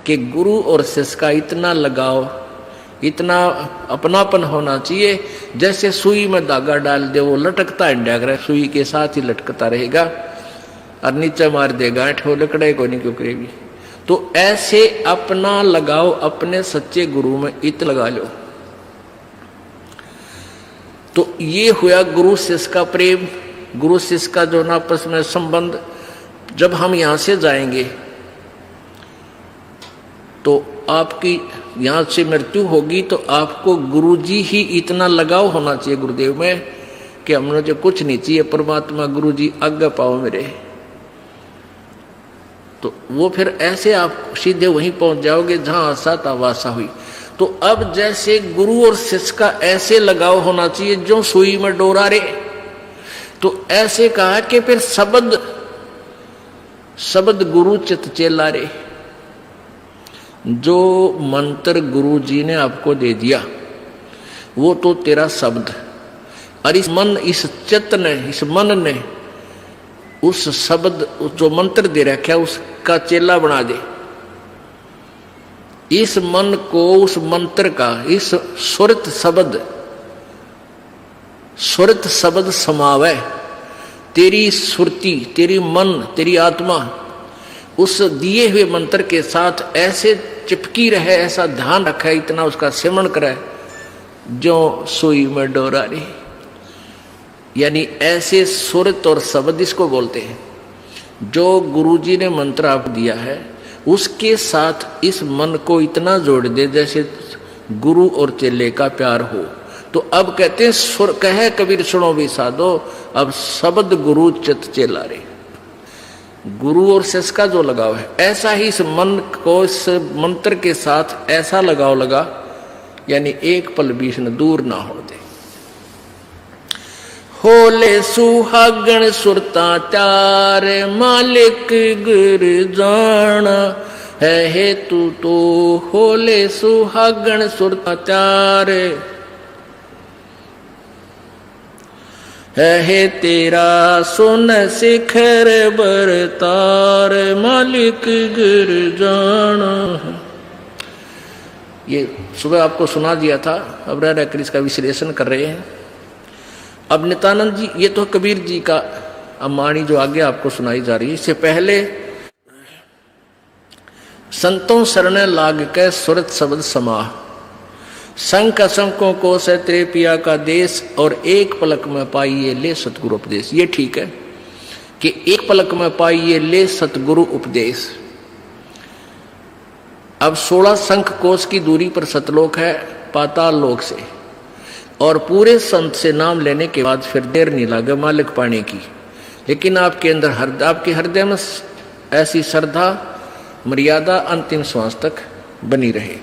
कि गुरु और शिष्य का इतना लगाव, इतना अपनापन होना चाहिए जैसे सुई में धागा डाल दे वो लटकता है, सुई के साथ ही लटकता रहेगा और नीचे मार देगा गांठ हो लकड़े को नहीं क्यों करेगी। तो ऐसे अपना लगाओ अपने सच्चे गुरु में इत लगा लो। तो ये हुआ गुरु शिष्य का प्रेम, गुरु शिष्य का जो आपस में संबंध। जब हम यहां से जाएंगे तो आपकी यहां से मृत्यु होगी तो आपको गुरुजी ही इतना लगाव होना चाहिए गुरुदेव में कि हमने जो कुछ नहीं चाहिए, परमात्मा गुरुजी आज्ञा पाओ मेरे। तो वो फिर ऐसे आप सीधे वहीं पहुंच जाओगे जहां आशा था वासा हुई। तो अब जैसे गुरु और शिष्य का ऐसे लगाव होना चाहिए जो सुई में डोरा रे। तो ऐसे कहा कि फिर शब्द गुरु चित चेला रे। जो मंत्र गुरु जी ने आपको दे दिया वो तो तेरा शब्द, और इस चित्त ने, इस मन ने उस शब्द जो मंत्र दे रखा है उसका चेला बना दे। इस मन को उस मंत्र का, इस सुरत शब्द समावे। तेरी सुरती, तेरी मन, तेरी आत्मा उस दिए हुए मंत्र के साथ ऐसे चिपकी रहे, ऐसा ध्यान रखे, इतना उसका सेवन करे जो सुई में डोरा रे। यानी ऐसे सुरत और शब्द इसको बोलते हैं। जो गुरुजी ने मंत्र आपको दिया है उसके साथ इस मन को इतना जोड़ दे जैसे गुरु और चेले का प्यार हो। तो अब कहते हैं सुर कहे कबीर सुनो भी साधो, अब शब्द गुरु चित चेला रे। गुरु और शिष्य का जो लगाव है ऐसा ही इस मन को इस मंत्र के साथ ऐसा लगाव लगा, यानी एक पल बीच न दूर ना हो दे। होले सुहागण सुरता चार मालिक गुर जाना है हेतु तो। होले सुहागण सुरता चार है तेरा सुन शिखर बरतार मालिक गिर जाना। ये सुबह आपको सुना दिया था, अब रह रहकर इसका विश्लेषण कर रहे हैं। अब नित्यानंद जी, ये तो कबीर जी का अमानी जो आगे आपको सुनाई जा रही है। इससे पहले संतों शरण लाग के सुरत शब्द समाह, शंख शंकों को से तेरे पिया का देश, और एक पलक में पाइए ले सतगुरु उपदेश। ये ठीक है कि एक पलक में पाइए ले सतगुरु उपदेश। अब 16 शंख कोश की दूरी पर सतलोक है पाताल लोक से, और पूरे संत से नाम लेने के बाद फिर देर नहीं लगे मालिक पाने की। लेकिन आपके अंदर आपके हृदय में ऐसी श्रद्धा मर्यादा अंतिम श्वास तक बनी रहे।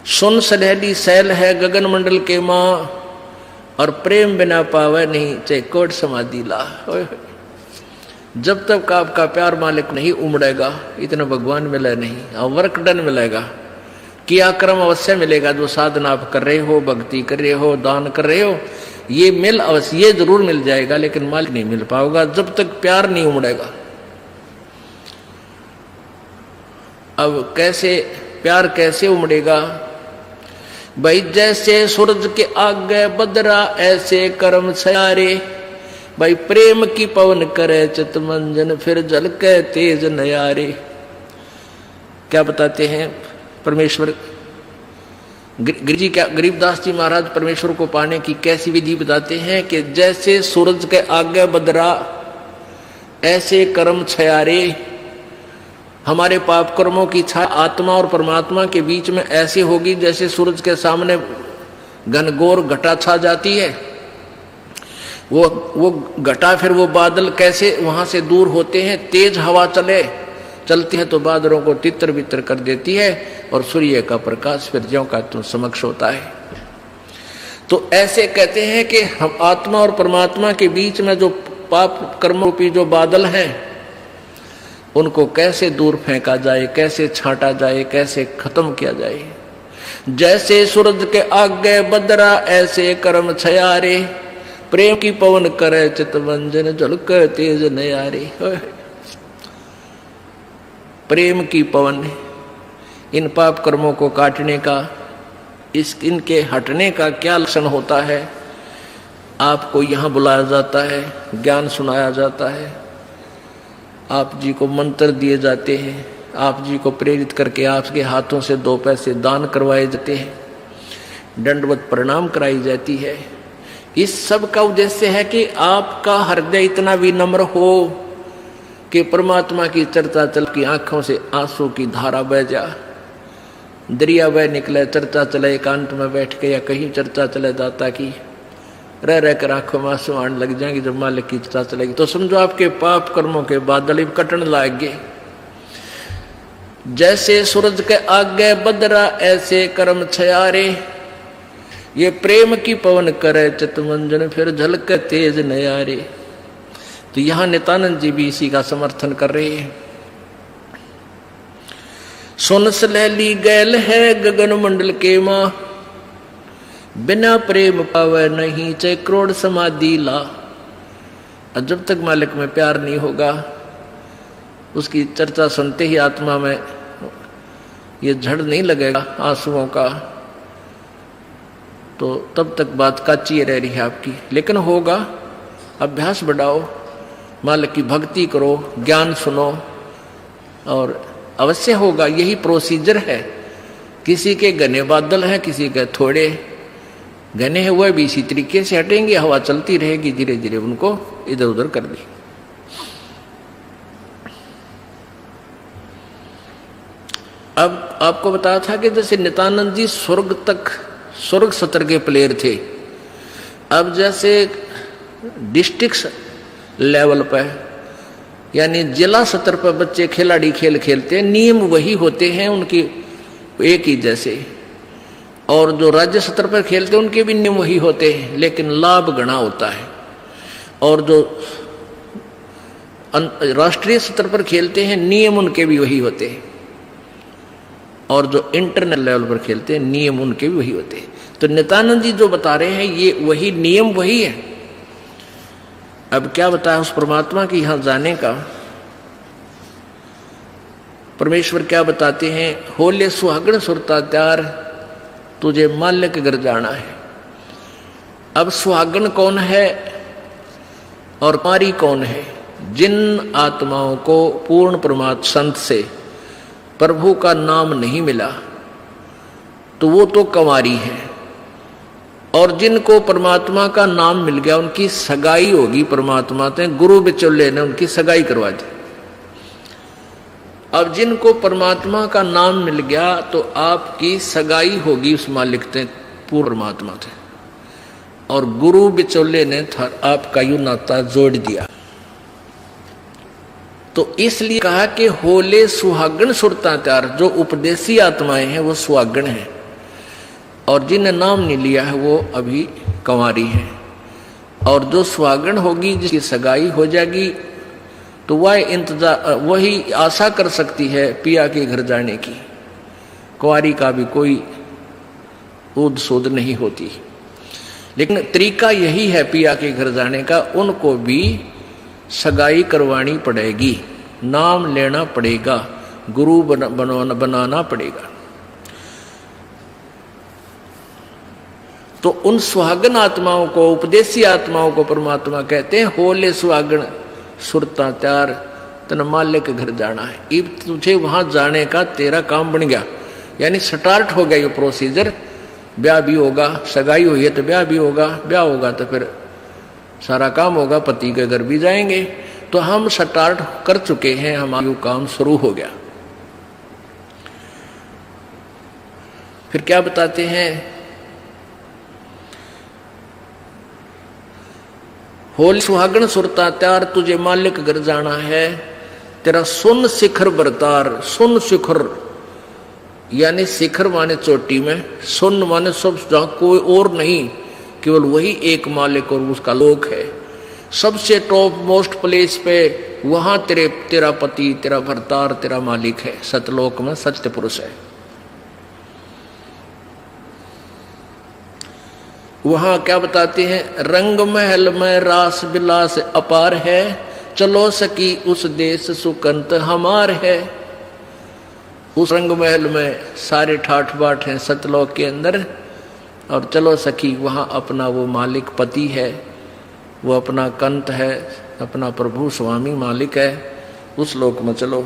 सुन सलहली सैल है गगन मंडल के माँ, और प्रेम बिना पावे नहीं चाहे कोट समाधि ला। जब तक आपका प्यार मालिक नहीं उमड़ेगा इतना भगवान मिले नहीं, और वर्क डन मिलेगा। किया कर्म अवश्य मिलेगा, जो साधना आप कर रहे हो, भक्ति कर रहे हो, दान कर रहे हो, ये मिल अवश्य, ये जरूर मिल जाएगा, लेकिन मालिक नहीं मिल पाओगा जब तक प्यार नहीं उमड़ेगा। अब कैसे प्यार कैसे उमड़ेगा भाई? जैसे सूरज के आगे बदरा ऐसे कर्म सयारे। भाई प्रेम की पवन करे चित मंजन, फिर जल के तेज नयारे। क्या बताते हैं परमेश्वर गरीबदास जी महाराज परमेश्वर को पाने की कैसी विधि बताते हैं कि जैसे सूरज के आगे बदरा ऐसे कर्म छयारे। हमारे पाप कर्मों की छाया आत्मा और परमात्मा के बीच में ऐसी होगी जैसे सूरज के सामने घनघोर घटा छा जाती है। वो घटा, फिर वो बादल कैसे वहां से दूर होते हैं। तेज हवा चलती है तो बादलों को तितर बितर कर देती है, और सूर्य का प्रकाश फिर ज्यों का त्यों समक्ष होता है। तो ऐसे कहते हैं कि हम आत्मा और परमात्मा के बीच में जो पाप कर्म रूपी जो बादल हैं उनको कैसे दूर फेंका जाए, कैसे छांटा जाए, कैसे खत्म किया जाए। जैसे सूरज के आगे बदरा ऐसे कर्म छयारे, प्रेम की पवन करे चितवंजन झलक तेज नयारे। प्रेम की पवन, इन पाप कर्मों को काटने का, इनके हटने का क्या लक्षण होता है। आपको यहाँ बुलाया जाता है, ज्ञान सुनाया जाता है, आप जी को मंत्र दिए जाते हैं, आप जी को प्रेरित करके आपके हाथों से 2 पैसे दान करवाए जाते हैं, दंडवत प्रणाम कराई जाती है। इस सब का उद्देश्य है कि आपका हृदय इतना विनम्र हो कि परमात्मा की चर्चा चल की आंखों से आंसू की धारा बह जा, दरिया बह निकले, चर्चा चले एकांत में बैठ के या कहीं चर्चा चले दाता की, रह कर आंखों में आंसू आने लग जाएंगे। जब मालिक की चर्चा चलेगी तो समझो आपके पाप कर्मों के बादल कटन लागे। जैसे सूरज के आगे बदरा ऐसे कर्म छयारे, ये प्रेम की पवन करे चितमंजन फिर झलक तेज नयारे। तो यहां नित्यानंद जी भी इसी का समर्थन कर रहे हैं। सुन सलैली गैल है गगन मंडल के मां, बिना प्रेम पावे नहीं चाहे करोड़ समाधि ला। और जब तक मालिक में प्यार नहीं होगा, उसकी चर्चा सुनते ही आत्मा में ये झड़ नहीं लगेगा आंसुओं का, तो तब तक बात काची रह रही है आपकी। लेकिन होगा, अभ्यास बढ़ाओ, मालिक की भक्ति करो, ज्ञान सुनो, और अवश्य होगा। यही प्रोसीजर है। किसी के घने बादल हैं, किसी के थोड़े घने हैं, वह भी इसी तरीके से हटेंगे, हवा चलती रहेगी, धीरे धीरे उनको इधर उधर कर दी। अब आपको बताया था कि जैसे नित्यानंद जी स्वर्ग सत्र के प्लेयर थे। अब जैसे डिस्ट्रिक्ट लेवल पर यानी जिला स्तर पर बच्चे खिलाड़ी खेल खेलते हैं, नियम वही होते हैं उनकी एक ही जैसे, और जो राज्य स्तर पर खेलते हैं उनके भी नियम वही होते हैं, लेकिन लाभ गणा होता है। और जो राष्ट्रीय स्तर पर खेलते हैं नियम उनके भी वही होते हैं, और जो इंटरनेशनल लेवल पर खेलते हैं नियम उनके भी वही होते हैं। तो नित्यानंद जी जो बता रहे हैं ये वही नियम वही है। अब क्या बताया उस परमात्मा की यहां जाने का। परमेश्वर क्या बताते हैं, होले सुहागण सुरता त्यार तुझे माल्य के घर जाना है। अब सुहागण कौन है और कुंवारी कौन है? जिन आत्माओं को पूर्ण परमात्मा संत से प्रभु का नाम नहीं मिला तो वो तो कुंवारी है, और जिनको परमात्मा का नाम मिल गया उनकी सगाई होगी परमात्मा से, गुरु बिचौले ने उनकी सगाई करवा दी। अब जिनको परमात्मा का नाम मिल गया तो आपकी सगाई होगी उस मालिक से, पूर्ण परमात्मा से, और गुरु बिचौले ने आपका यू नाता जोड़ दिया। तो इसलिए कहा कि होले सुहागण सुरता त्यार, जो उपदेशी आत्माएं हैं वो सुहागण हैं, और जिन्हें नाम नहीं लिया है वो अभी कुंवारी है। और जो सुहागण होगी जिसकी सगाई हो जाएगी तो वह इंतजार वही आशा कर सकती है पिया के घर जाने की। कुंवारी का भी कोई ऊद सूद नहीं होती, लेकिन तरीका यही है पिया के घर जाने का, उनको भी सगाई करवानी पड़ेगी, नाम लेना पड़ेगा, गुरु बनाना पड़ेगा। तो उन सुहागन आत्माओं को, उपदेशी आत्माओं को परमात्मा कहते हैं होले सुहागन सुरता त्यार तन माल्य के घर जाना है। अब तुझे वहां जाने का तेरा काम बन गया, यानी स्टार्ट हो गया ये प्रोसीजर। ब्याह भी होगा, सगाई हुई है तो ब्याह भी होगा, ब्याह होगा तो फिर सारा काम होगा, पति के घर भी जाएंगे। तो हम स्टार्ट कर चुके हैं, हमारा काम शुरू हो गया। फिर क्या बताते हैं, होली सुहागण सुरता त्यार तुझे मालिक घर जाना है, तेरा सुन शिखर बरतार। सुन शिखर यानी शिखर माने चोटी में, सुन माने सब जहां कोई और नहीं, केवल वही एक मालिक और उसका लोक है। सबसे टॉप मोस्ट प्लेस पे वहां तेरा पति, तेरा भरतार, तेरा मालिक है। सतलोक में सत्य पुरुष है। वहां क्या बताते हैं, रंग महल में रास बिलास अपार है, चलो सकी उस देश सुकंत हमार है। उस रंग महल में सारे ठाठ बाट हैं सतलोक के अंदर, और चलो सखी वहाँ अपना वो मालिक पति है, वो अपना कंत है, अपना प्रभु स्वामी मालिक है, उस लोक में चलो।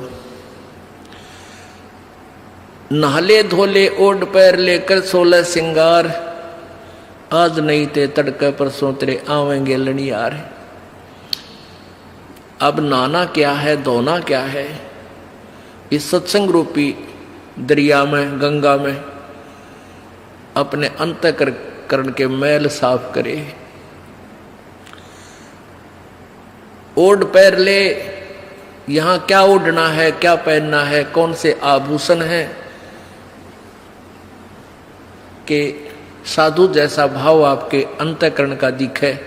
नहाले धोले ओढ़ पैर लेकर 16 सिंगार, आज नहीं ते तड़के परसों तेरे आवेंगे लड़ियार। अब नहाना क्या है, धोना क्या है, इस सत्संग रूपी दरिया में, गंगा में अपने अंतःकरण के मैल साफ करे। ओढ़ पैर ले, यहां क्या ओढ़ना है, क्या पहनना है, कौन से आभूषण है कि साधु जैसा भाव आपके अंतःकरण का दिखे,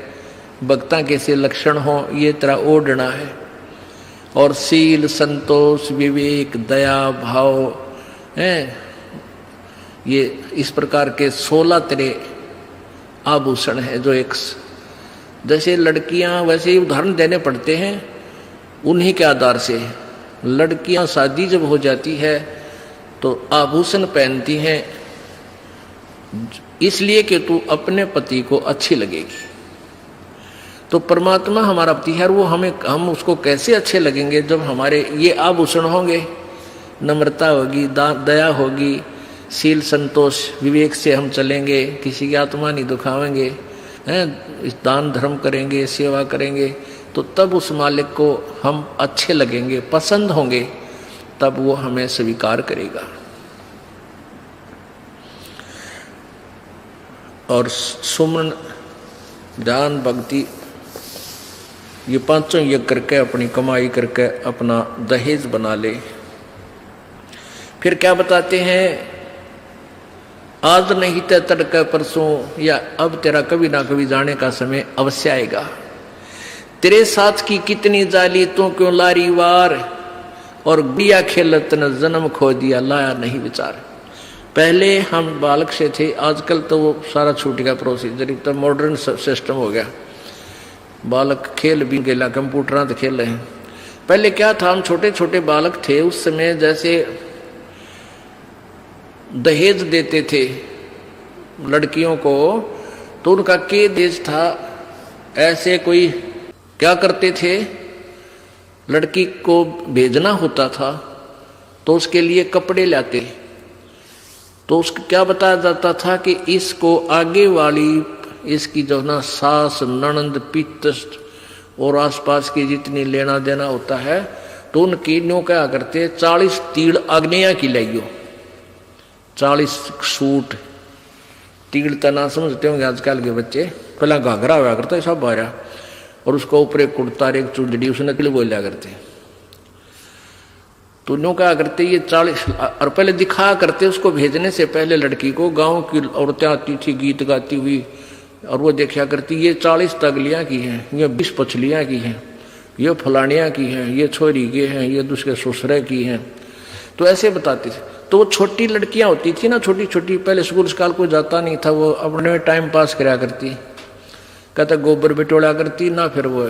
भक्ता के से लक्षण हो, ये तरह ओढ़ना है। और सील, संतोष, विवेक, दया भाव हैं, ये इस प्रकार के 16 तरह आभूषण है जो एक जैसे लड़कियां वैसे ही उदाहरण देने पड़ते हैं उन्हीं के आधार से। लड़कियां शादी जब हो जाती है तो आभूषण पहनती हैं इसलिए कि तू अपने पति को अच्छी लगेगी। तो परमात्मा हमारा पति है, वो हम उसको कैसे अच्छे लगेंगे जब हमारे ये आभूषण होंगे, नम्रता होगी, दया होगी, शील, संतोष, विवेक से हम चलेंगे, किसी की आत्मा नहीं दुखावेंगे, हैं, दान धर्म करेंगे, सेवा करेंगे, तो तब उस मालिक को हम अच्छे लगेंगे, पसंद होंगे, तब वो हमें स्वीकार करेगा। और सुमन, ध्यान, भक्ति, ये पांचों यज्ञ करके अपनी कमाई करके अपना दहेज बना ले। फिर क्या बताते हैं, आज नहीं तो तड़के परसों, या अब तेरा कभी ना कभी जाने का समय अवश्य आएगा। तेरे साथ की कितनी जाली तो क्यों लारी वार, और गुड़िया खेलत न जन्म खो दिया, लाया नहीं विचार। पहले हम बालक से थे, आजकल तो वो सारा छूट गया प्रोसीजर, तो मॉडर्न सिस्टम हो गया, बालक खेल भी गेला, कंप्यूटर तो खेल रहे हैं। पहले क्या था, हम छोटे छोटे बालक थे, उस समय जैसे दहेज देते थे लड़कियों को, तो उनका के देश था, ऐसे कोई क्या करते थे, लड़की को भेजना होता था तो उसके लिए कपड़े लाते, तो उसको क्या बताया जाता था कि इसको आगे वाली इसकी जो ना सास, ननंद, पितृ और आसपास की जितनी लेना देना होता है, तो उनकी न्यों क्या करते, 40 तीड़ अग्निया की लाइयो, 40 सूट। तीड़ तना समझते होंगे आजकल के बच्चे, पहला घाघरा हुआ करता है सब बारह, और उसको ऊपर एक कुर्ता, एक चुंदड़ी, उसने तिल बोलिया करते। तो न्यों क्या करते, ये 40, और पहले दिखा करते उसको भेजने से पहले लड़की को, गांव की औरतें आती थी गीत गाती हुई, और वो देखा करती, ये 40 तगलियां की हैं, ये 20 पछलियां की हैं, ये फलानियां की हैं, ये छोरी की हैं, ये दूसरे ससुरे की हैं, तो ऐसे बताते थे। तो वो छोटी लड़कियां होती थी ना, छोटी छोटी, पहले स्कूल स्काल कोई जाता नहीं था, वो अपने में टाइम पास कराया करती, कहता गोबर बिटोड़ा करती ना। फिर वो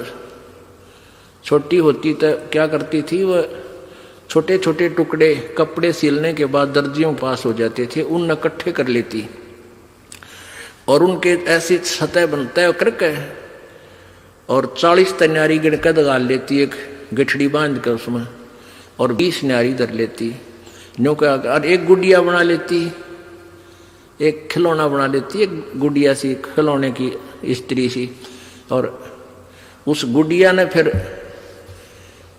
छोटी होती तो क्या करती थी, वो छोटे छोटे टुकड़े कपड़े सिलने के बाद दर्जियों पास हो जाते थे, उन इकट्ठे कर लेती और उनके ऐसी सतह बनता करके, और 40 तन्यारी गिणकर दगाल लेती, एक गठड़ी बांध कर उसमें, और 20 न्यारी धर लेती, न्यों का, और एक गुड़िया बना लेती, एक खिलौना बना लेती, एक गुड़िया सी खिलौने की स्त्री सी, और उस गुड़िया ने फिर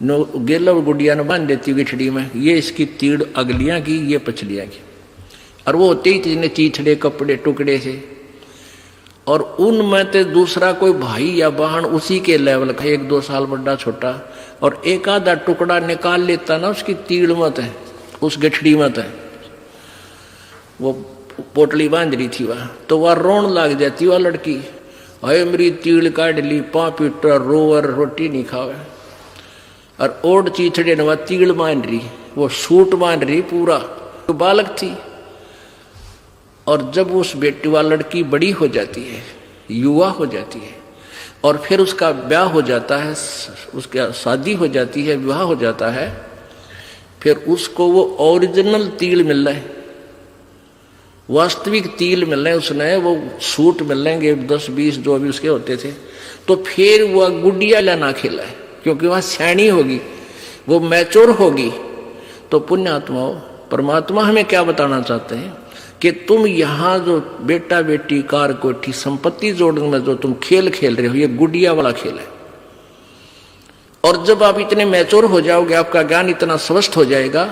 गेला गुड़िया ने बांध देती गिठड़ी में, ये इसकी तीड़ अगलियां की, ये पछलियां की, और वो होते ही इतने चीथड़े कपड़े टुकड़े से, और उनमें तो दूसरा कोई भाई या बहन उसी के लेवल का, 1-2 साल बड़ा छोटा, और एक आधा टुकड़ा निकाल लेता ना उसकी तीड़ मत है, उस गठड़ी मत है, वो पोटली बांध रही थी वह, तो वह रोन लग जाती वह लड़की, अरे मेरी तीड़ काट ली, पापीटा रोवर रोटी नहीं खावे, और ओढ़ चीथड़े ने वह तीड़ बांध रही, वो सूट बांध रही पूरा, तो बालक थी। और जब उस बेटी वाली लड़की बड़ी हो जाती है, युवा हो जाती है, और फिर उसका ब्याह हो जाता है, उसका शादी हो जाती है, विवाह हो जाता है, फिर उसको वो ओरिजिनल तिल मिल रहा है, वास्तविक तिल मिल रहे हैं, उसने वो सूट मिल लेंगे 10-20 जो भी उसके होते थे, तो फिर वह गुडिया लाना खेला है, क्योंकि वह सैनी होगी, वो मैच्योर होगी। तो पुण्यात्माओं, परमात्मा हमें क्या बताना चाहते हैं कि तुम यहाँ जो बेटा बेटी कार कोठी संपत्ति जोड़ने में जो तुम खेल खेल रहे हो, ये गुडिया वाला खेल है। और जब आप इतने मैच्योर हो जाओगे, आपका ज्ञान इतना स्वस्थ हो जाएगा,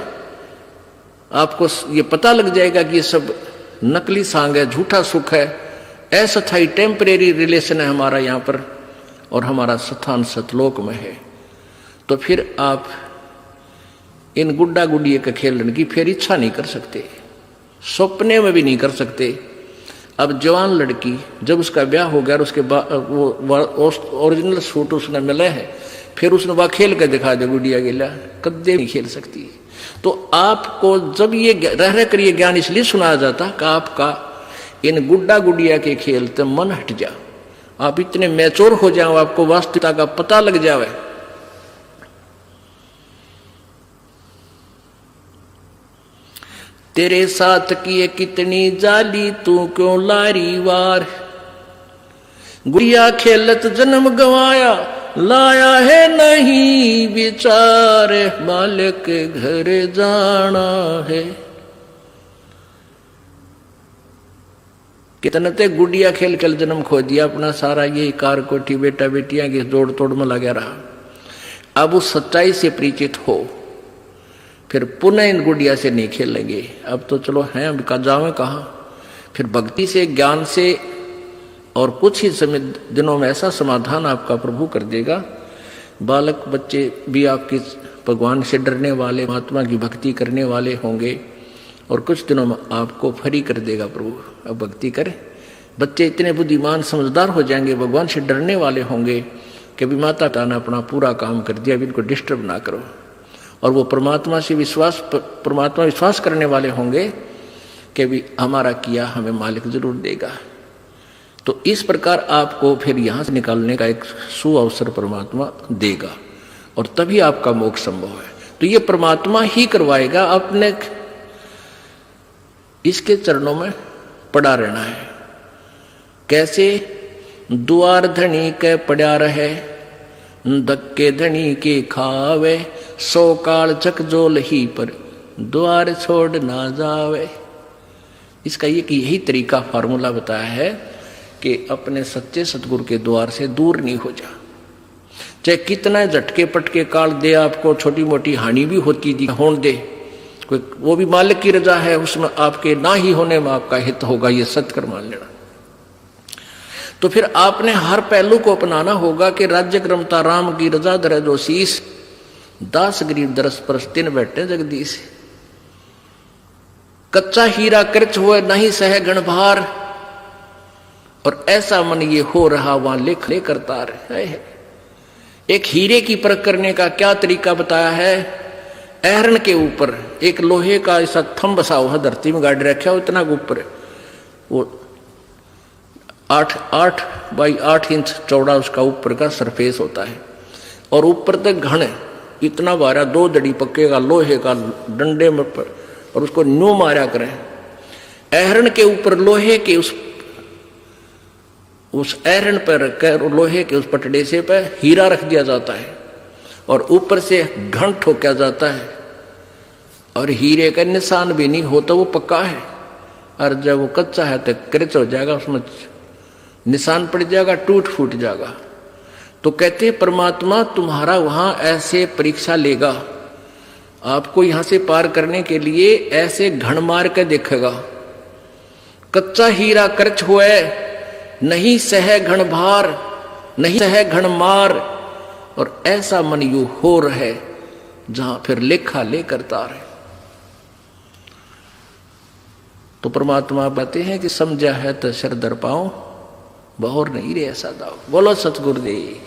आपको ये पता लग जाएगा कि ये सब नकली सांग है, झूठा सुख है, अस्थायी टेम्परेरी रिलेशन है हमारा यहाँ पर, और हमारा स्थान सतलोक में है। तो फिर आप इन गुड्डा गुडिये के खेलने की फिर इच्छा नहीं कर सकते, सपने में भी नहीं कर सकते। अब जवान लड़की जब उसका ब्याह हो गया और उसके बाद वो ओरिजिनल सूट उसने मिले हैं, फिर उसने वह खेल कर दिखा दे गुडिया गिला, कदे नहीं खेल सकती। तो आपको जब ये रह कर ये ज्ञान इसलिए सुनाया जाता कि आपका इन गुड्डा गुडिया के खेल से मन हट जा, आप इतने मैच्योर हो जाओ, आपको वास्तविकता का पता लग जावे। तेरे साथ किए कितनी जाली, तू क्यों लारी वार, गुड़िया खेलत जन्म गवाया, लाया है नहीं विचार, मालिक के घर जाना है। कितने ते गुड़िया खेल खेल जन्म खो दिया अपना सारा, ये कार कोठी बेटा बेटियां की जोड़ तोड़ में लगा रहा। अब उस सच्चाई से परिचित हो, फिर पुनः इन गुड़िया से नहीं खेलेंगे। अब तो चलो हैं, अब का जावे कहाँ, फिर भक्ति से ज्ञान से और कुछ ही समय दिनों में ऐसा समाधान आपका प्रभु कर देगा। बालक बच्चे भी आपके भगवान से डरने वाले, महात्मा की भक्ति करने वाले होंगे, और कुछ दिनों में आपको फ्री कर देगा प्रभु। अब भक्ति करें, बच्चे इतने बुद्धिमान समझदार हो जाएंगे, भगवान से डरने वाले होंगे कि भी माता पिता ने अपना पूरा काम कर दिया, अभी इनको डिस्टर्ब ना करो। और वो परमात्मा विश्वास करने वाले होंगे कि भी हमारा किया हमें मालिक जरूर देगा। तो इस प्रकार आपको फिर यहाँ से निकालने का एक सुअवसर परमात्मा देगा, और तभी आपका मोक्ष संभव है। तो ये परमात्मा ही करवाएगा, अपने इसके चरणों में पड़ा रहना है। कैसे? द्वार धनी के पड़ा रहे, धक्के धनी के खावे, 100 काल चकजोल ही पर द्वार छोड़ ना जावे। इसका यही तरीका फार्मूला बताया है कि अपने सच्चे सतगुरु के द्वार से दूर नहीं हो जा। चाहे कितना झटके पटके काल दे, आपको छोटी मोटी हानि भी होती दी होने दे, कोई वो भी मालिक की रजा है, उसमें आपके ना ही होने में आपका हित होगा, ये सत्कर मान लेना। तो फिर आपने हर पहलू को अपनाना होगा कि राज्य क्रमता राम की रजा धरे जो शीस, दास गरीब दरस परस तिन बैठे जगदीश। कच्चा हीरा कृच हुए नहीं सह गण भार, और ऐसा मन ये हो रहा वहां लेख ले करता रहे। एक हीरे की परख करने का क्या तरीका बताया है? ऐरण के ऊपर एक लोहे का ऐसा थंब बसा हुआ धरती में गाड़ रखा हो, इतना ऊपर वो 8 बाई 8 इंच चौड़ा उसका ऊपर का सरफेस होता है, और ऊपर तक घन इतना बारा 2 दड़ी पक्के का लोहे का डंडे में पर, और उसको न्यू मारा करें। ऐरण के ऊपर लोहे के उस ऐरण पर रखकर लोहे के उस पटड़े से पर हीरा रख दिया जाता है, और ऊपर से घन ठोका जाता है, और हीरे का निशान भी नहीं होता, वो पक्का है। और जब वो कच्चा है तो क्रच हो जाएगा, उसमें निशान पड़ जाएगा, टूट फूट जाएगा। तो कहते परमात्मा तुम्हारा वहां ऐसे परीक्षा लेगा, आपको यहां से पार करने के लिए ऐसे घण मार के देखेगा। कच्चा हीरा कर्च हुए, नहीं सह घण भार, नहीं सह घण मार, और ऐसा मन यू हो रहे जहां फिर लेखा ले करता रहे। तो परमात्मा बताते हैं कि समझा है तो सर दर पाओ, बहुर नहीं रे ऐसा दाओ। बोलो सतगुरुदेव।